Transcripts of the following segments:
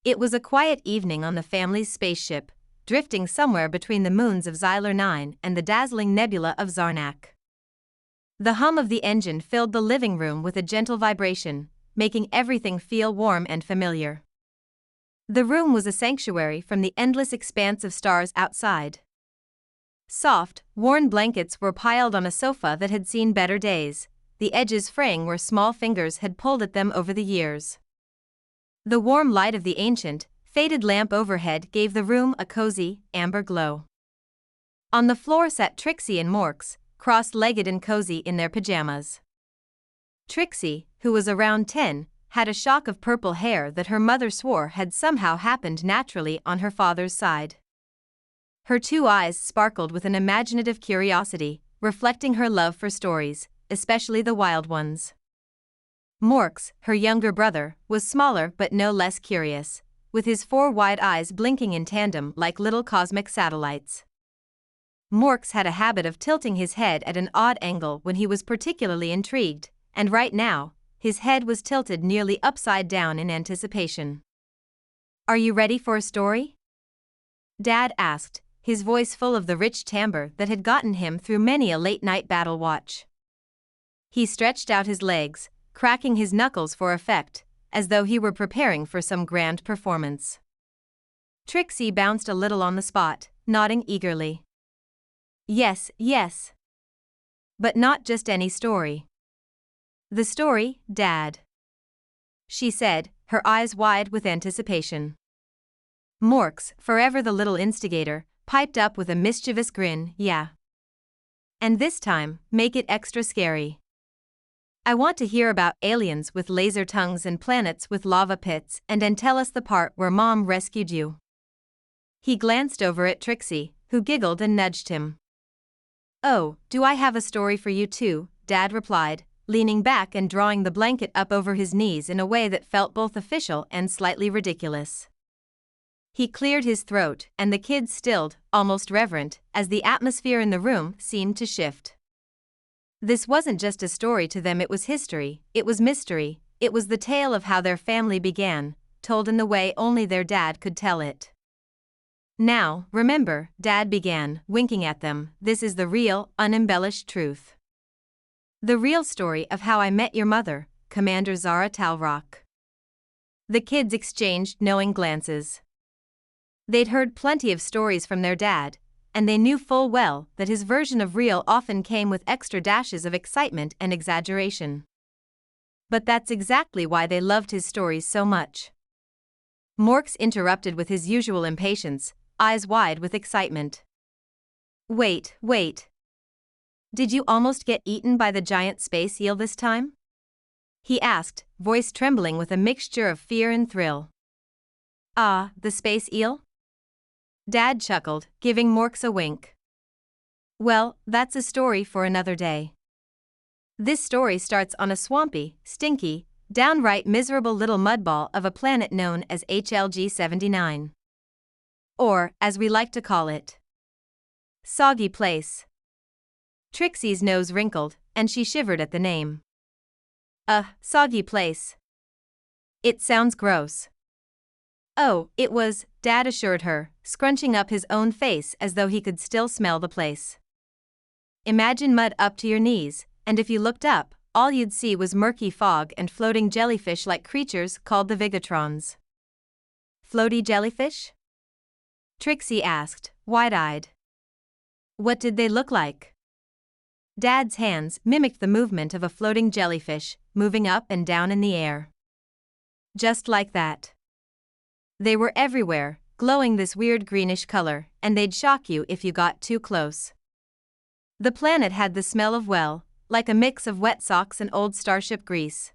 It was a quiet evening on the family's spaceship, drifting somewhere between the moons of Xylar 9 and the dazzling nebula of Zarnak. The hum of the engine filled the living room with a gentle vibration, making everything feel warm and familiar. The room was a sanctuary from the endless expanse of stars outside. Soft, worn blankets were piled on a sofa that had seen better days, the edges fraying where small fingers had pulled at them over the years. The warm light of the ancient, faded lamp overhead gave the room a cozy, amber glow. On the floor sat Trixie and Morks, cross-legged and cozy in their pajamas. Trixie, who was around 10, had a shock of purple hair that her mother swore had somehow happened naturally on her father's side. Her two eyes sparkled with an imaginative curiosity, reflecting her love for stories, especially the wild ones. Morks, her younger brother, was smaller but no less curious, with his 4 wide eyes blinking in tandem like little cosmic satellites. Morks had a habit of tilting his head at an odd angle when he was particularly intrigued, and right now, his head was tilted nearly upside down in anticipation. "Are you ready for a story?" Dad asked, his voice full of the rich timbre that had gotten him through many a late-night battle watch. He stretched out his legs, cracking his knuckles for effect, as though he were preparing for some grand performance. Trixie bounced a little on the spot, nodding eagerly. "Yes, yes. But not just any story." "The story, Dad," she said, her eyes wide with anticipation. Morks, forever the little instigator, piped up with a mischievous grin, "Yeah. And this time, make it extra scary. I want to hear about aliens with laser tongues and planets with lava pits, and then tell us the part where Mom rescued you." He glanced over at Trixie, who giggled and nudged him. "Oh, do I have a story for you too?" Dad replied, leaning back and drawing the blanket up over his knees in a way that felt both official and slightly ridiculous. He cleared his throat, and the kids stilled, almost reverent, as the atmosphere in the room seemed to shift. This wasn't just a story to them, it was history, it was mystery, it was the tale of how their family began, told in the way only their dad could tell it. "Now, remember," Dad began, winking at them, "this is the real, unembellished truth. The real story of how I met your mother, Commander Zara Talrock." The kids exchanged knowing glances. They'd heard plenty of stories from their dad, and they knew full well that his version of real often came with extra dashes of excitement and exaggeration. But that's exactly why they loved his stories so much. Morks interrupted with his usual impatience, eyes wide with excitement. Wait. Did you almost get eaten by the giant space eel this time?" he asked, voice trembling with a mixture of fear and thrill. "Ah, the space eel?" Dad chuckled, giving Morks a wink. "Well, that's a story for another day. This story starts on a swampy, stinky, downright miserable little mudball of a planet known as HLG 79. Or, as we like to call it, Soggy Place." Trixie's nose wrinkled, and she shivered at the name. Soggy Place. It sounds gross." "Oh, it was," Dad assured her, scrunching up his own face as though he could still smell the place. "Imagine mud up to your knees, and if you looked up, all you'd see was murky fog and floating jellyfish-like creatures called the Vigatrons." "Floaty jellyfish?" Trixie asked, wide-eyed. "What did they look like?" Dad's hands mimicked the movement of a floating jellyfish, moving up and down in the air. Just like that. They were everywhere, glowing this weird greenish color, and they'd shock you if you got too close. The planet had the smell of, well, like a mix of wet socks and old starship grease.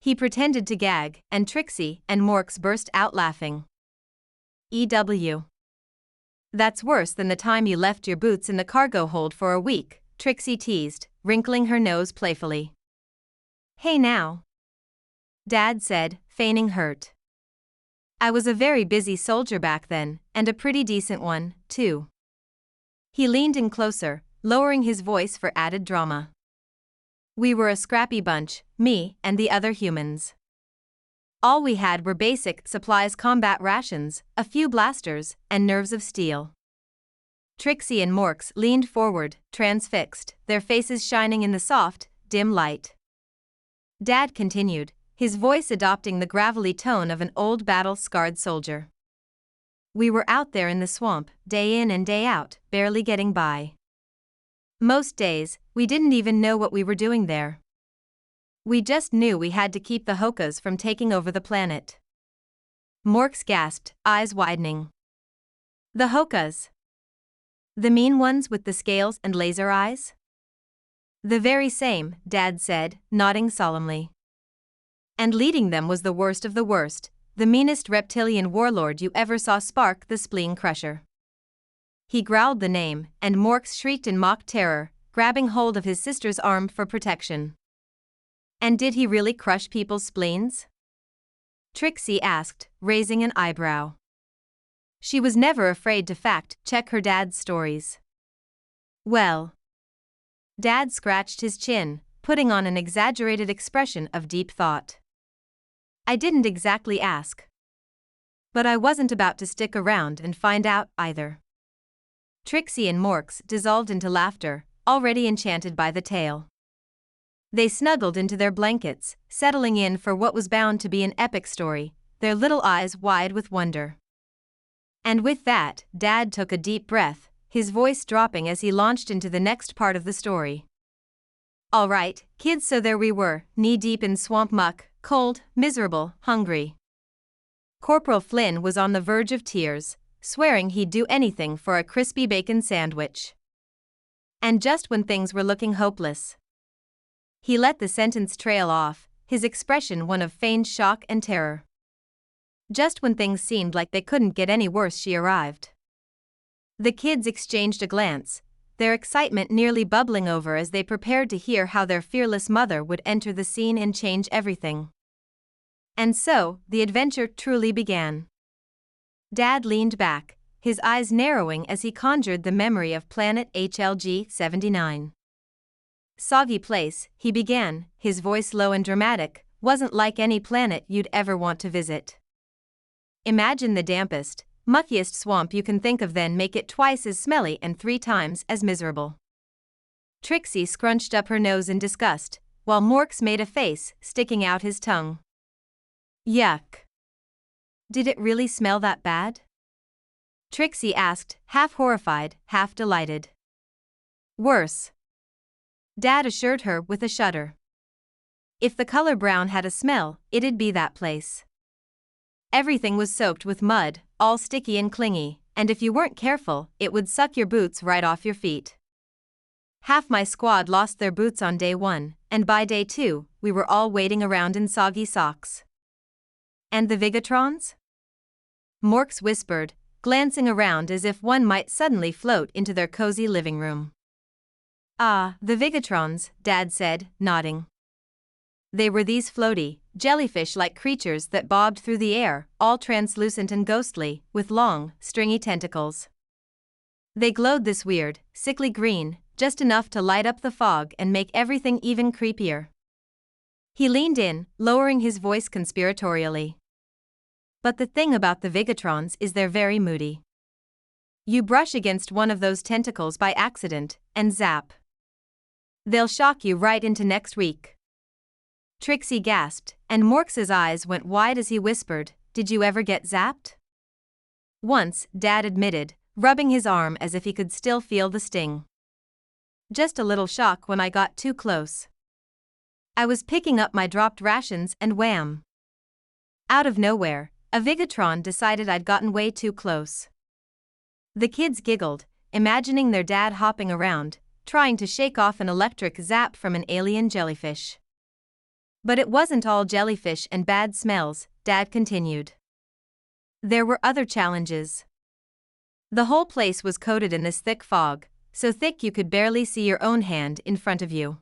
He pretended to gag, and Trixie and Morks burst out laughing. "EW. That's worse than the time you left your boots in the cargo hold for a week," Trixie teased, wrinkling her nose playfully. "Hey now," Dad said, feigning hurt. "I was a very busy soldier back then, and a pretty decent one, too." He leaned in closer, lowering his voice for added drama. "We were a scrappy bunch, me and the other humans. All we had were basic supplies, combat rations, a few blasters, and nerves of steel. Trixie and Morks leaned forward, transfixed, their faces shining in the soft, dim light. Dad continued, his voice adopting the gravelly tone of an old battle-scarred soldier. We were out there in the swamp, day in and day out, barely getting by. Most days, we didn't even know what we were doing there. We just knew we had to keep the Hokas from taking over the planet. Morks gasped, eyes widening. The Hokas? The mean ones with the scales and laser eyes? The very same, Dad said, nodding solemnly. And leading them was the worst of the worst, the meanest reptilian warlord you ever saw, Spark the Spleen Crusher. He growled the name, and Morks shrieked in mock terror, grabbing hold of his sister's arm for protection. And did he really crush people's spleens? Trixie asked, raising an eyebrow. She was never afraid to fact-check her dad's stories. Well. Dad scratched his chin, putting on an exaggerated expression of deep thought. I didn't exactly ask. But I wasn't about to stick around and find out, either. Trixie and Morks dissolved into laughter, already enchanted by the tale. They snuggled into their blankets, settling in for what was bound to be an epic story, their little eyes wide with wonder. And with that, Dad took a deep breath, his voice dropping as he launched into the next part of the story. All right, kids, so there we were, knee-deep in swamp muck, cold, miserable, hungry. Corporal Flynn was on the verge of tears, swearing he'd do anything for a crispy bacon sandwich. And just when things were looking hopeless, he let the sentence trail off, his expression one of feigned shock and terror. Just when things seemed like they couldn't get any worse, she arrived. The kids exchanged a glance, their excitement nearly bubbling over as they prepared to hear how their fearless mother would enter the scene and change everything. And so, the adventure truly began. Dad leaned back, his eyes narrowing as he conjured the memory of planet HLG-79. Soggy place, he began, his voice low and dramatic, wasn't like any planet you'd ever want to visit. Imagine the dampest, muckiest swamp you can think of, then make it twice as smelly and 3 times as miserable. Trixie scrunched up her nose in disgust, while Morks made a face, sticking out his tongue. Yuck. Did it really smell that bad? Trixie asked, half horrified, half delighted. Worse. Dad assured her with a shudder. If the color brown had a smell, it'd be that place. Everything was soaked with mud, all sticky and clingy, and if you weren't careful, it would suck your boots right off your feet. Half my squad lost their boots on day 1, and by day 2, we were all wading around in soggy socks. And the Vigatrons? Morks whispered, glancing around as if one might suddenly float into their cozy living room. Ah, the Vigatrons, Dad said, nodding. They were these floaty, jellyfish-like creatures that bobbed through the air, all translucent and ghostly, with long, stringy tentacles. They glowed this weird, sickly green, just enough to light up the fog and make everything even creepier. He leaned in, lowering his voice conspiratorially. But the thing about the Vigatrons is they're very moody. You brush against one of those tentacles by accident, and zap. They'll shock you right into next week. Trixie gasped, and Morks's eyes went wide as he whispered, Did you ever get zapped? Once, Dad admitted, rubbing his arm as if he could still feel the sting. Just a little shock when I got too close. I was picking up my dropped rations and wham! Out of nowhere, a Vigatron decided I'd gotten way too close. The kids giggled, imagining their dad hopping around, trying to shake off an electric zap from an alien jellyfish. But it wasn't all jellyfish and bad smells, Dad continued. There were other challenges. The whole place was coated in this thick fog, so thick you could barely see your own hand in front of you.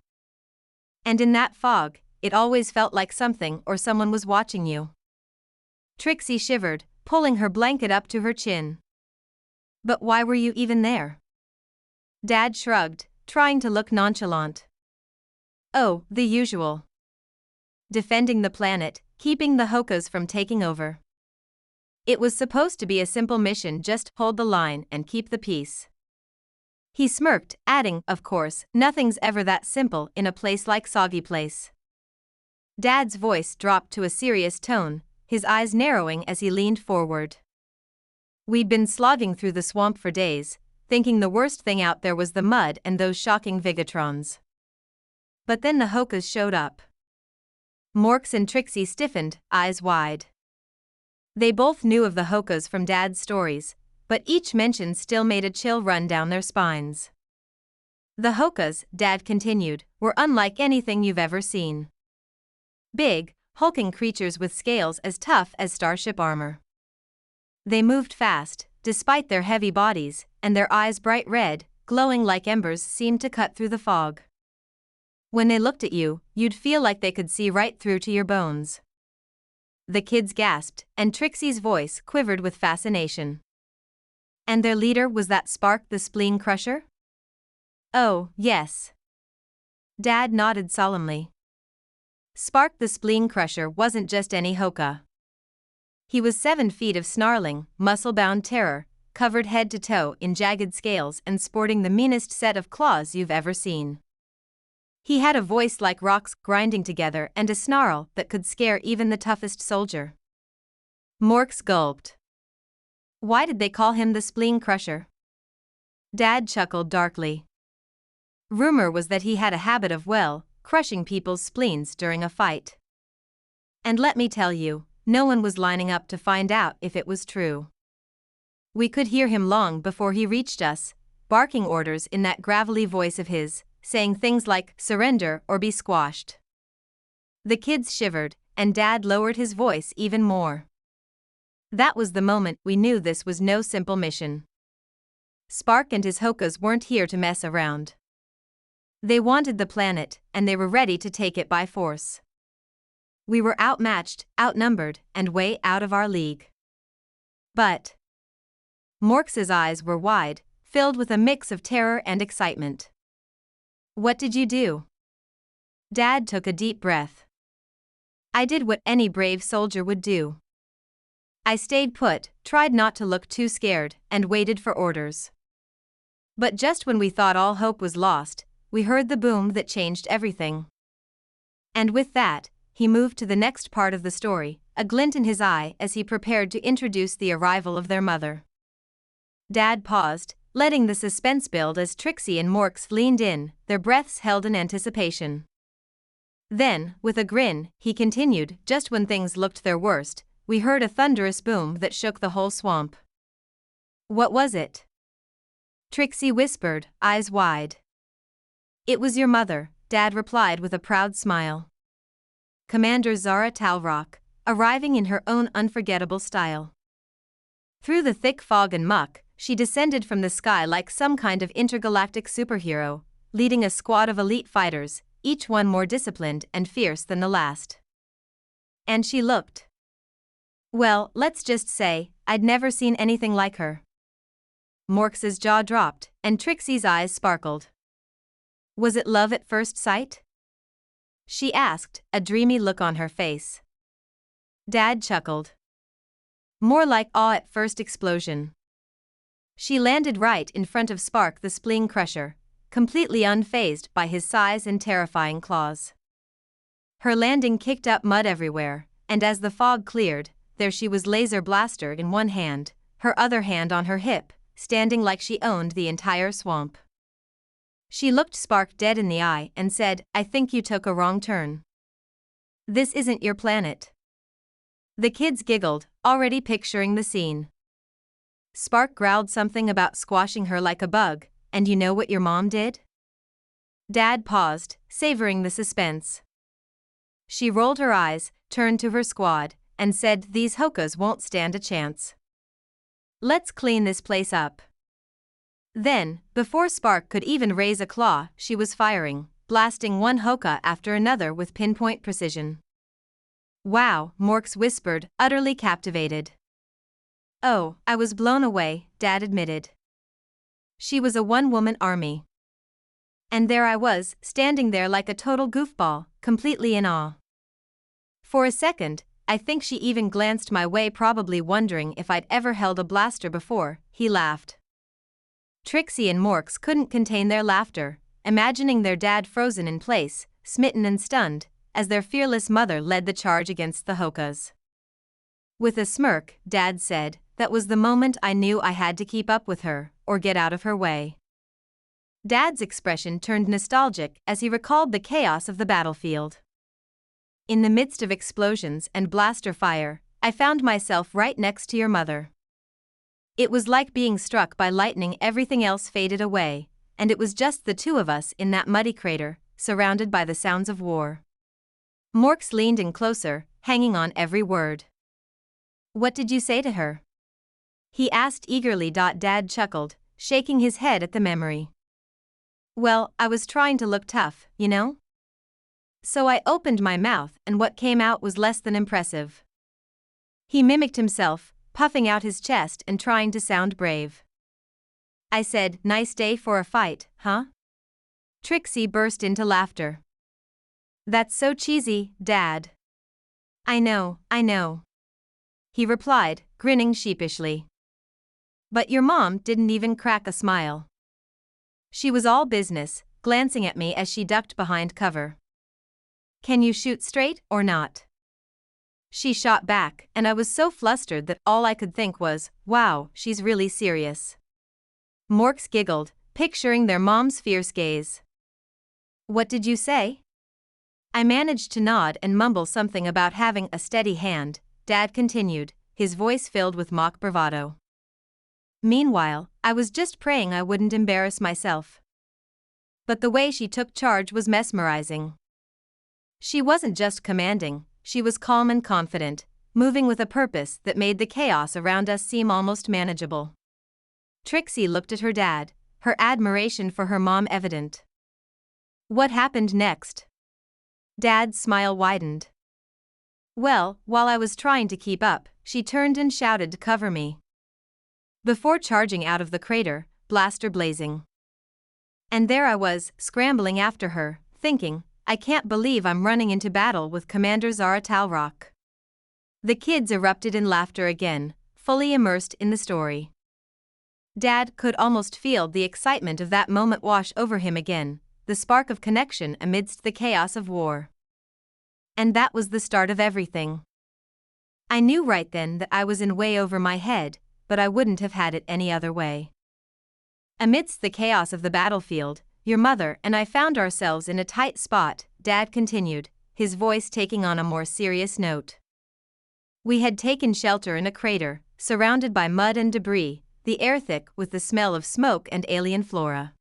And in that fog, it always felt like something or someone was watching you. Trixie shivered, pulling her blanket up to her chin. But why were you even there? Dad shrugged, trying to look nonchalant. Oh, the usual. Defending the planet, keeping the Hokas from taking over. It was supposed to be a simple mission, just hold the line and keep the peace. He smirked, adding, of course, nothing's ever that simple in a place like Soggy Place. Dad's voice dropped to a serious tone, his eyes narrowing as he leaned forward. We'd been slogging through the swamp for days, thinking the worst thing out there was the mud and those shocking Vigatrons. But then the Hokas showed up. Morks and Trixie stiffened, eyes wide. They both knew of the Hokas from Dad's stories, but each mention still made a chill run down their spines. The Hokas, Dad continued, were unlike anything you've ever seen. Big, hulking creatures with scales as tough as starship armor. They moved fast, despite their heavy bodies, and their eyes bright red, glowing like embers, seemed to cut through the fog. When they looked at you, you'd feel like they could see right through to your bones. The kids gasped, and Trixie's voice quivered with fascination. And their leader was that Spark the Spleen Crusher? Oh, yes. Dad nodded solemnly. Spark the Spleen Crusher wasn't just any Hoka. He was 7 feet of snarling, muscle-bound terror, covered head to toe in jagged scales and sporting the meanest set of claws you've ever seen. He had a voice like rocks grinding together and a snarl that could scare even the toughest soldier. Morks gulped. Why did they call him the Spleen Crusher? Dad chuckled darkly. Rumor was that he had a habit of, well, crushing people's spleens during a fight. And let me tell you, no one was lining up to find out if it was true. We could hear him long before he reached us, barking orders in that gravelly voice of his, saying things like, surrender or be squashed. The kids shivered, and Dad lowered his voice even more. That was the moment we knew this was no simple mission. Spark and his Hokas weren't here to mess around. They wanted the planet, and they were ready to take it by force. We were outmatched, outnumbered, and way out of our league. But Morks's eyes were wide, filled with a mix of terror and excitement. What did you do? Dad took a deep breath. I did what any brave soldier would do. I stayed put, tried not to look too scared, and waited for orders. But just when we thought all hope was lost, we heard the boom that changed everything. And with that, he moved to the next part of the story, a glint in his eye as he prepared to introduce the arrival of their mother. Dad paused, letting the suspense build as Trixie and Morks leaned in, their breaths held in anticipation. Then, with a grin, he continued, just when things looked their worst, we heard a thunderous boom that shook the whole swamp. What was it? Trixie whispered, eyes wide. It was your mother, Dad replied with a proud smile. Commander Zara Talrock, arriving in her own unforgettable style. Through the thick fog and muck, she descended from the sky like some kind of intergalactic superhero, leading a squad of elite fighters, each one more disciplined and fierce than the last. And she looked. Well, let's just say, I'd never seen anything like her. Morks's jaw dropped, and Trixie's eyes sparkled. Was it love at first sight? She asked, a dreamy look on her face. Dad chuckled. More like awe at first explosion. She landed right in front of Spark the Spleen Crusher, completely unfazed by his size and terrifying claws. Her landing kicked up mud everywhere, and as the fog cleared, there she was, laser blaster in one hand, her other hand on her hip, standing like she owned the entire swamp. She looked Spark dead in the eye and said, I think you took a wrong turn. This isn't your planet. The kids giggled, already picturing the scene. Spark growled something about squashing her like a bug, and you know what your mom did? Dad paused, savoring the suspense. She rolled her eyes, turned to her squad, and said, these Hokas won't stand a chance. Let's clean this place up. Then, before Spark could even raise a claw, she was firing, blasting one Hoka after another with pinpoint precision. Wow, Morks whispered, utterly captivated. Oh, I was blown away, Dad admitted. She was a one-woman army. And there I was, standing there like a total goofball, completely in awe. For a second, I think she even glanced my way, probably wondering if I'd ever held a blaster before. He laughed. Trixie and Morks couldn't contain their laughter, imagining their dad frozen in place, smitten and stunned, as their fearless mother led the charge against the Hokas. With a smirk, Dad said, "That was the moment I knew I had to keep up with her, or get out of her way." Dad's expression turned nostalgic as he recalled the chaos of the battlefield. In the midst of explosions and blaster fire, I found myself right next to your mother. It was like being struck by lightning. Everything else faded away, and it was just the two of us in that muddy crater, surrounded by the sounds of war. Morks leaned in closer, hanging on every word. "What did you say to her?" he asked eagerly. Dad chuckled, shaking his head at the memory. "Well, I was trying to look tough, you know? So I opened my mouth, and what came out was less than impressive." He mimicked himself, puffing out his chest and trying to sound brave. "I said, 'Nice day for a fight, huh?'" Trixie burst into laughter. "That's so cheesy, Dad." I know," he replied, grinning sheepishly. But your mom didn't even crack a smile. She was all business, glancing at me as she ducked behind cover. "Can you shoot straight or not?" she shot back, and I was so flustered that all I could think was, "Wow, she's really serious." Morks giggled, picturing their mom's fierce gaze. "What did you say?" I managed to nod and mumble something about having a steady hand. Dad continued, his voice filled with mock bravado. "Meanwhile, I was just praying I wouldn't embarrass myself." But the way she took charge was mesmerizing. She wasn't just commanding, she was calm and confident, moving with a purpose that made the chaos around us seem almost manageable. Trixie looked at her dad, her admiration for her mom evident. "What happened next?" Dad's smile widened. "Well, while I was trying to keep up, she turned and shouted to cover me. Before charging out of the crater, blaster blazing. And there I was, scrambling after her, thinking, I can't believe I'm running into battle with Commander Zara Talrock." The kids erupted in laughter again, fully immersed in the story. Dad could almost feel the excitement of that moment wash over him again, the spark of connection amidst the chaos of war. And that was the start of everything. I knew right then that I was in way over my head, but I wouldn't have had it any other way. Amidst the chaos of the battlefield, your mother and I found ourselves in a tight spot, Dad continued, his voice taking on a more serious note. We had taken shelter in a crater, surrounded by mud and debris, the air thick with the smell of smoke and alien flora.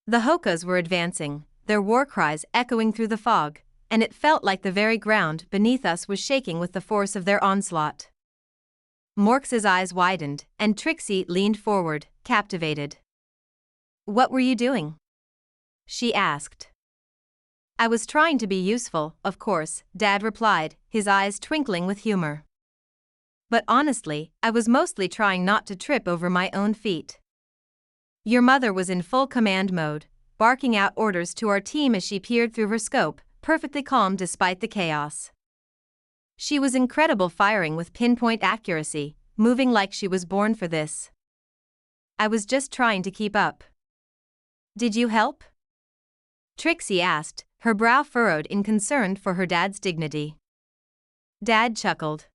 The Hokas were advancing, their war cries echoing through the fog, and it felt like the very ground beneath us was shaking with the force of their onslaught. Morks's eyes widened, and Trixie leaned forward, captivated. "What were you doing?" she asked. "I was trying to be useful, of course," Dad replied, his eyes twinkling with humor. "But honestly, I was mostly trying not to trip over my own feet." Your mother was in full command mode, barking out orders to our team as she peered through her scope, perfectly calm despite the chaos. She was incredible, firing with pinpoint accuracy, moving like she was born for this. I was just trying to keep up. "Did you help?" Trixie asked, her brow furrowed in concern for her dad's dignity. Dad chuckled.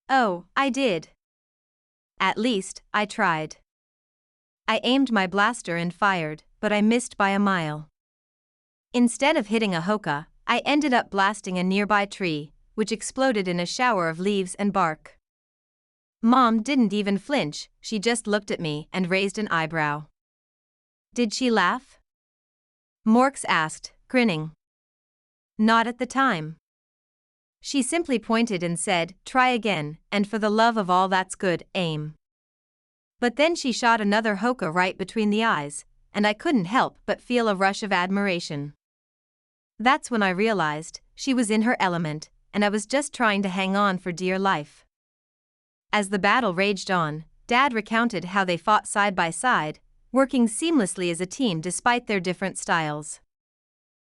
"Oh, I did. At least, I tried. I aimed my blaster and fired, but I missed by a mile. Instead of hitting a Hoka, I ended up blasting a nearby tree, which exploded in a shower of leaves and bark." Mom didn't even flinch, she just looked at me and raised an eyebrow. "Did she laugh?" Morks asked, grinning. "Not at the time. She simply pointed and said, 'Try again, and for the love of all that's good, aim.' But then she shot another Hoka right between the eyes, and I couldn't help but feel a rush of admiration. That's when I realized she was in her element, and I was just trying to hang on for dear life." As the battle raged on, Dad recounted how they fought side by side, working seamlessly as a team despite their different styles.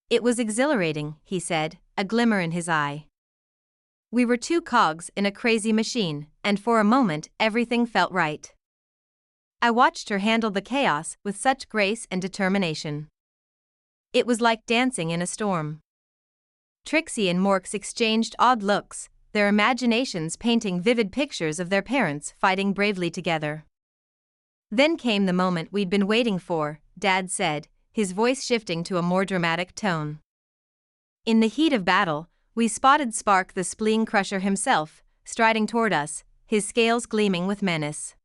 "It was exhilarating," he said, a glimmer in his eye. We were two cogs in a crazy machine, and for a moment everything felt right. I watched her handle the chaos with such grace and determination. It was like dancing in a storm. Trixie and Morks exchanged odd looks, their imaginations painting vivid pictures of their parents fighting bravely together. Then came the moment we'd been waiting for, Dad said, his voice shifting to a more dramatic tone. In the heat of battle, we spotted Spark the spleen crusher himself, striding toward us, his scales gleaming with menace.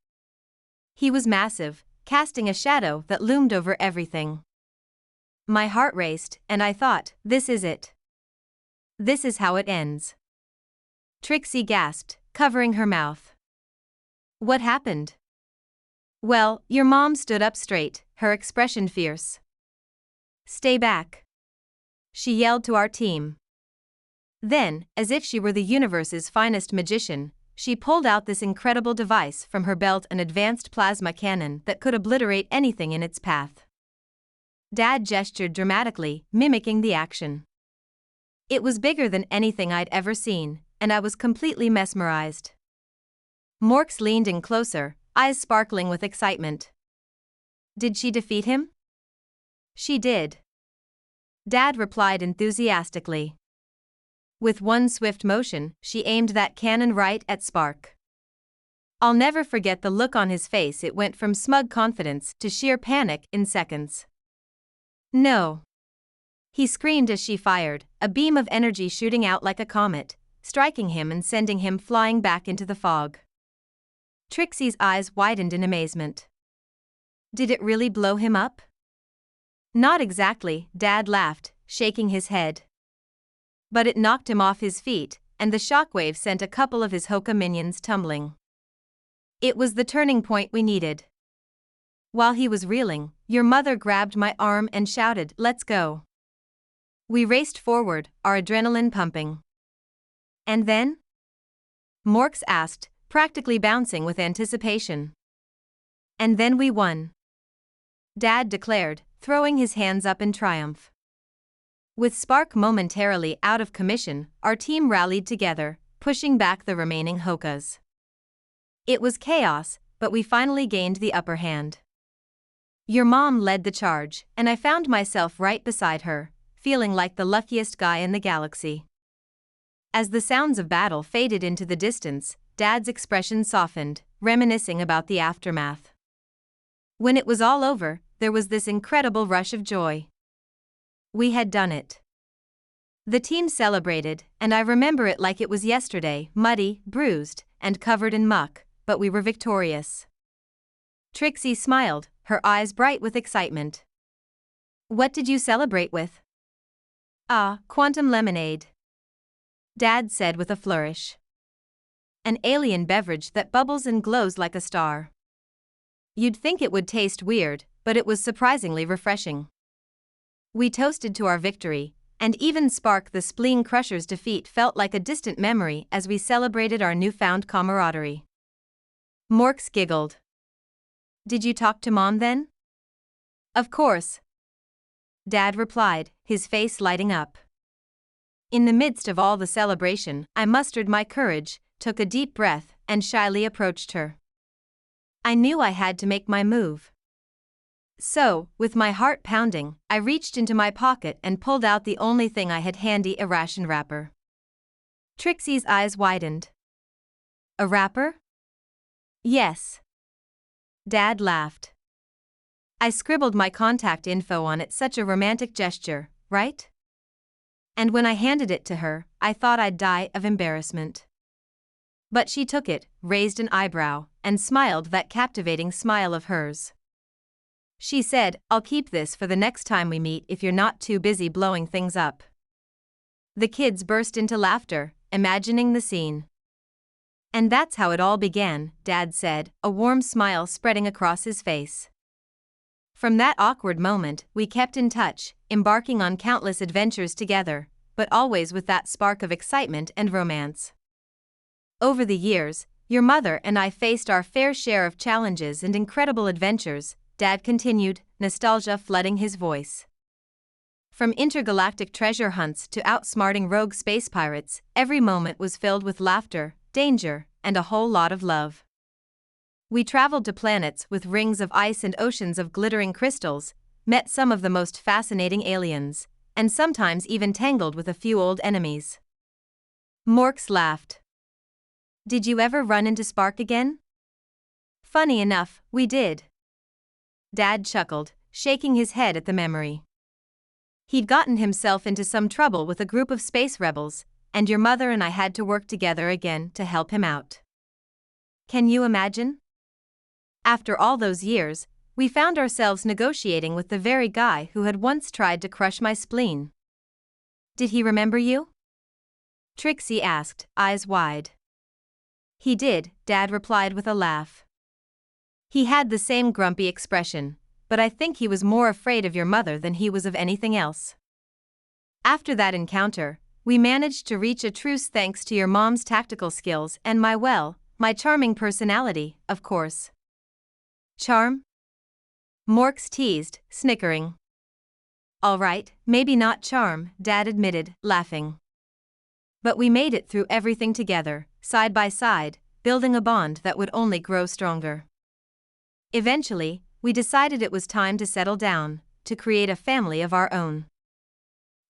He was massive, casting a shadow that loomed over everything. My heart raced, and I thought, this is it. This is how it ends. Trixie gasped, covering her mouth. What happened? Well, your mom stood up straight, her expression fierce. Stay back, she yelled to our team. Then, as if she were the universe's finest magician, she pulled out this incredible device from her belt, an advanced plasma cannon that could obliterate anything in its path. Dad gestured dramatically, mimicking the action. It was bigger than anything I'd ever seen, and I was completely mesmerized. Morks leaned in closer, eyes sparkling with excitement. Did she defeat him? She did, Dad replied enthusiastically. With one swift motion, she aimed that cannon right at Spark. I'll never forget the look on his face. It went from smug confidence to sheer panic in seconds. No, he screamed as she fired, a beam of energy shooting out like a comet, striking him and sending him flying back into the fog. Trixie's eyes widened in amazement. Did it really blow him up? Not exactly, Dad laughed, shaking his head. But it knocked him off his feet, and the shockwave sent a couple of his Hoka minions tumbling. It was the turning point we needed. While he was reeling, your mother grabbed my arm and shouted, "Let's go." We raced forward, our adrenaline pumping. And then? Morks asked, practically bouncing with anticipation. And then we won, Dad declared, throwing his hands up in triumph. With Spark momentarily out of commission, our team rallied together, pushing back the remaining Hokas. It was chaos, but we finally gained the upper hand. Your mom led the charge, and I found myself right beside her, feeling like the luckiest guy in the galaxy. As the sounds of battle faded into the distance, Dad's expression softened, reminiscing about the aftermath. When it was all over, there was this incredible rush of joy. We had done it. The team celebrated, and I remember it like it was yesterday, muddy, bruised, and covered in muck, but we were victorious. Trixie smiled, her eyes bright with excitement. What did you celebrate with? Quantum lemonade, Dad said with a flourish. An alien beverage that bubbles and glows like a star. You'd think it would taste weird, but it was surprisingly refreshing. We toasted to our victory, and even Spark the Spleen Crusher's defeat felt like a distant memory as we celebrated our newfound camaraderie. Morks giggled. Did you talk to Mom then? Of course, Dad replied, his face lighting up. In the midst of all the celebration, I mustered my courage, took a deep breath, and shyly approached her. I knew I had to make my move. So, with my heart pounding, I reached into my pocket and pulled out the only thing I had handy, a ration wrapper. Trixie's eyes widened. A wrapper? Yes, Dad laughed. I scribbled my contact info on it, such a romantic gesture, right? And when I handed it to her, I thought I'd die of embarrassment. But she took it, raised an eyebrow, and smiled that captivating smile of hers. She said, I'll keep this for the next time we meet if you're not too busy blowing things up. The kids burst into laughter, imagining the scene. And that's how it all began, Dad said, a warm smile spreading across his face. From that awkward moment, we kept in touch, embarking on countless adventures together, but always with that spark of excitement and romance. Over the years, your mother and I faced our fair share of challenges and incredible adventures, Dad continued, nostalgia flooding his voice. From intergalactic treasure hunts to outsmarting rogue space pirates, every moment was filled with laughter, danger, and a whole lot of love. We traveled to planets with rings of ice and oceans of glittering crystals, met some of the most fascinating aliens, and sometimes even tangled with a few old enemies. Morks laughed. Did you ever run into Spark again? Funny enough, we did. Dad chuckled, shaking his head at the memory. He'd gotten himself into some trouble with a group of space rebels, and your mother and I had to work together again to help him out. Can you imagine? After all those years, we found ourselves negotiating with the very guy who had once tried to crush my spleen. Did he remember you? Trixie asked, eyes wide. He did, Dad replied with a laugh. He had the same grumpy expression, but I think he was more afraid of your mother than he was of anything else. After that encounter, we managed to reach a truce thanks to your mom's tactical skills and my charming personality, of course. Charm? Morks teased, snickering. All right, maybe not charm, Dad admitted, laughing. But we made it through everything together, side by side, building a bond that would only grow stronger. Eventually, we decided it was time to settle down, to create a family of our own.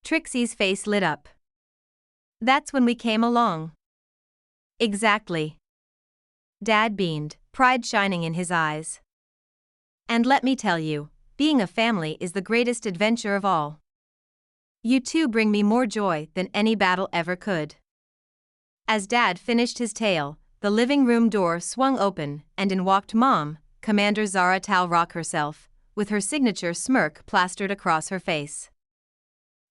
Trixie's face lit up. That's when we came along. Exactly. Dad beamed, pride shining in his eyes. And let me tell you, being a family is the greatest adventure of all. You two bring me more joy than any battle ever could. As Dad finished his tale, the living room door swung open, and in walked Mom, Commander Zara Tal Rock herself, with her signature smirk plastered across her face.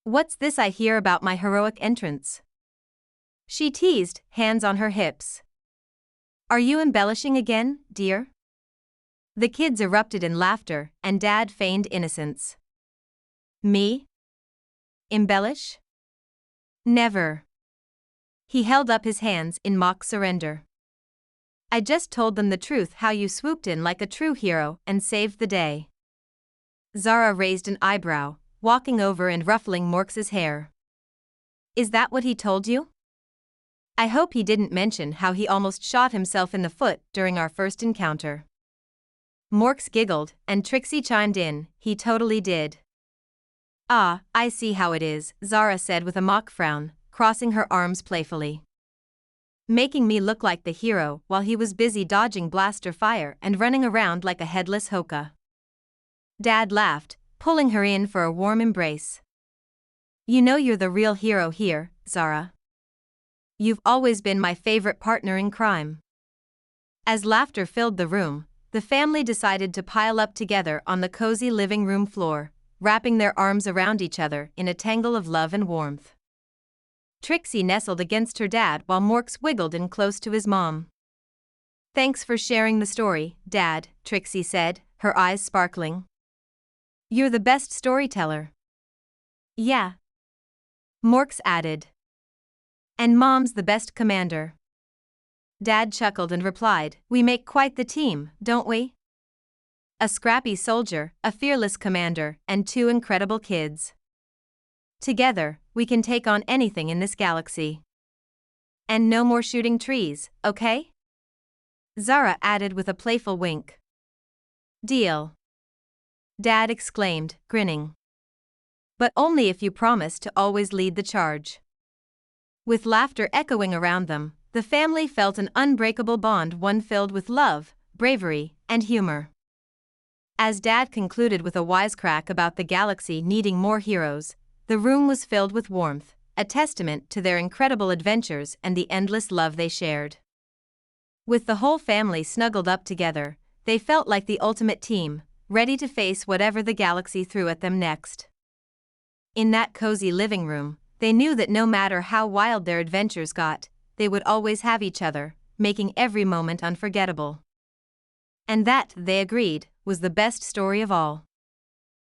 What's this I hear about my heroic entrance? She teased, hands on her hips. Are you embellishing again, dear? The kids erupted in laughter, and Dad feigned innocence. Me? Embellish? Never. He held up his hands in mock surrender. I just told them the truth how you swooped in like a true hero and saved the day. Zara raised an eyebrow, walking over and ruffling Morks's hair. Is that what he told you? I hope he didn't mention how he almost shot himself in the foot during our first encounter. Morks giggled, and Trixie chimed in, he totally did. Ah, I see how it is, Zara said with a mock frown, crossing her arms playfully. Making me look like the hero while he was busy dodging blaster fire and running around like a headless hoka. Dad laughed, pulling her in for a warm embrace. You know you're the real hero here, Zara. You've always been my favorite partner in crime. As laughter filled the room, the family decided to pile up together on the cozy living room floor, wrapping their arms around each other in a tangle of love and warmth. Trixie nestled against her dad while Morks wiggled in close to his mom. Thanks for sharing the story, Dad, Trixie said, her eyes sparkling. You're the best storyteller. Yeah. Morks added. And Mom's the best commander. Dad chuckled and replied, we make quite the team, don't we? A scrappy soldier, a fearless commander, and two incredible kids. Together, we can take on anything in this galaxy. And no more shooting trees, okay? Zara added with a playful wink. Deal. Dad exclaimed, grinning. But only if you promise to always lead the charge. With laughter echoing around them, the family felt an unbreakable bond, one filled with love, bravery, and humor. As Dad concluded with a wisecrack about the galaxy needing more heroes, the room was filled with warmth, a testament to their incredible adventures and the endless love they shared. With the whole family snuggled up together, they felt like the ultimate team, ready to face whatever the galaxy threw at them next. In that cozy living room, they knew that no matter how wild their adventures got, they would always have each other, making every moment unforgettable. And that, they agreed, was the best story of all.